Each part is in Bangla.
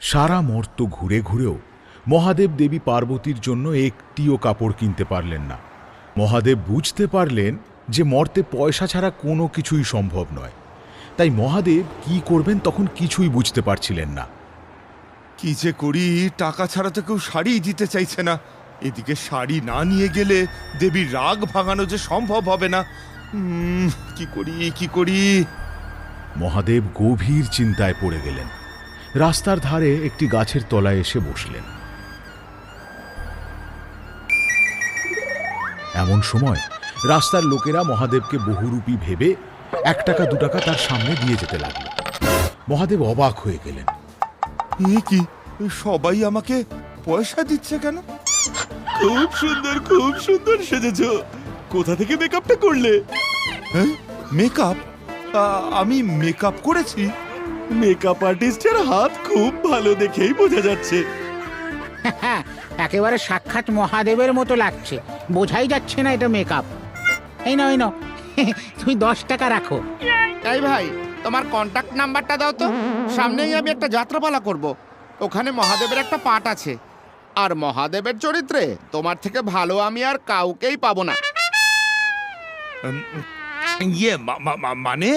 সারা মর্ত ঘুরে ঘুরেও মহাদেব দেবী পার্বতীর জন্য একটিও কাপড় কিনতে পারলেন না। মহাদেব বুঝতে পারলেন যে মর্তে পয়সা ছাড়া কোনো কিছুই সম্ভব নয়। তাই মহাদেব কি করবেন তখন কিছুই বুঝতে পারছিলেন না। কি যে করি, টাকা ছাড়া তো কেউ শাড়ি দিতে চাইছে না। এদিকে শাড়ি না নিয়ে গেলে দেবীর রাগ ভাঙানো যে সম্ভব হবে না। কি করি। মহাদেব গভীর চিন্তায় পড়ে গেলেন। রাস্তার ধারে একটি গাছের তলায় এসে বসলেন। এমন সময় রাস্তার লোকেরা মহাদেবকে বহুরূপী ভেবে 1 টাকা 2 টাকা তার সামনে দিয়ে যেতে লাগল। মহাদেব অবাক হয়ে গেলেন। কি সবাই আমাকে পয়সা দিচ্ছে কেন? খুব সুন্দর সেজেছ। কোথা থেকে মেকআপটা করলে? হ্যাঁ, মেকআপ? আমি মেকআপ করেছি? মেকআপ আর্টিস্টের হাত খুব ভালো দেখেই বোঝা যাচ্ছে। একেবারে সাক্ষাৎ মহাদেবের মতো লাগছে, বোঝাই যাচ্ছে না এটা মেকআপ। এই নাও তুমি 10 টাকা রাখো। এই ভাই, তোমার কন্টাক্ট নাম্বারটা দাও তো। সামনেই আমি একটা যাত্রাপালা করব, ওখানে মহাদেবের একটা পাঠ আছে, আর মহাদেবের চরিত্রে তোমার থেকে ভালো আমি আর কাউকেই পাবো না। ইয়ে মানে?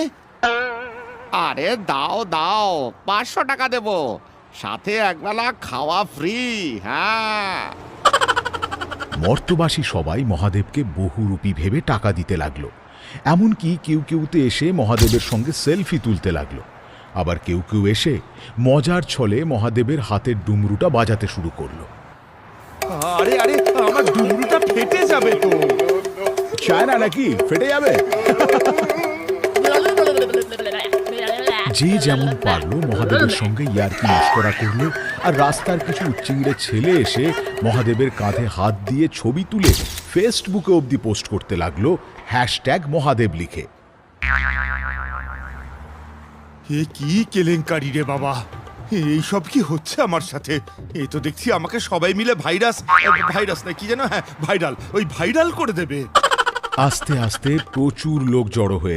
আরে দাও 500 টাকা দেব, সাথে একবেলা খাওয়া ফ্রি। হ্যাঁ, মর্তবাসী সবাই মহাদেবকে বহুরূপী ভেবে টাকা দিতে লাগলো। এমনকি কেউতে এসে মহাদেবের সঙ্গে সেলফি তুলতে লাগলো। আবার কেউ এসে মজার ছলে মহাদেবের হাতের ডুমরুটা বাজাতে শুরু করলো। আরে আমার ডুমরুটা ফেটে যাবে তো। চায় না নাকি ফেটে যাবে? যে যেমন পারলো মহাদেবের সঙ্গে ইয়ার্কি মশকরা করলো। আর রাস্তার কিছু চিংড়ে ছেলে এসে মহাদেবের কাঁধে হাত দিয়ে ছবি তুলে ফেসবুকে অবধি পোস্ট করতে লাগলো #মহাদেব লিখে। এ কি কেলেঙ্কারি রে বাবা! এইসব কি হচ্ছে আমার সাথে? এই তো দেখছি আমাকে সবাই মিলে ভাইরাস না কি যেন, হ্যাঁ ভাইরাল করে দেবে। আস্তে আস্তে প্রচুর লোক জড়ো হয়ে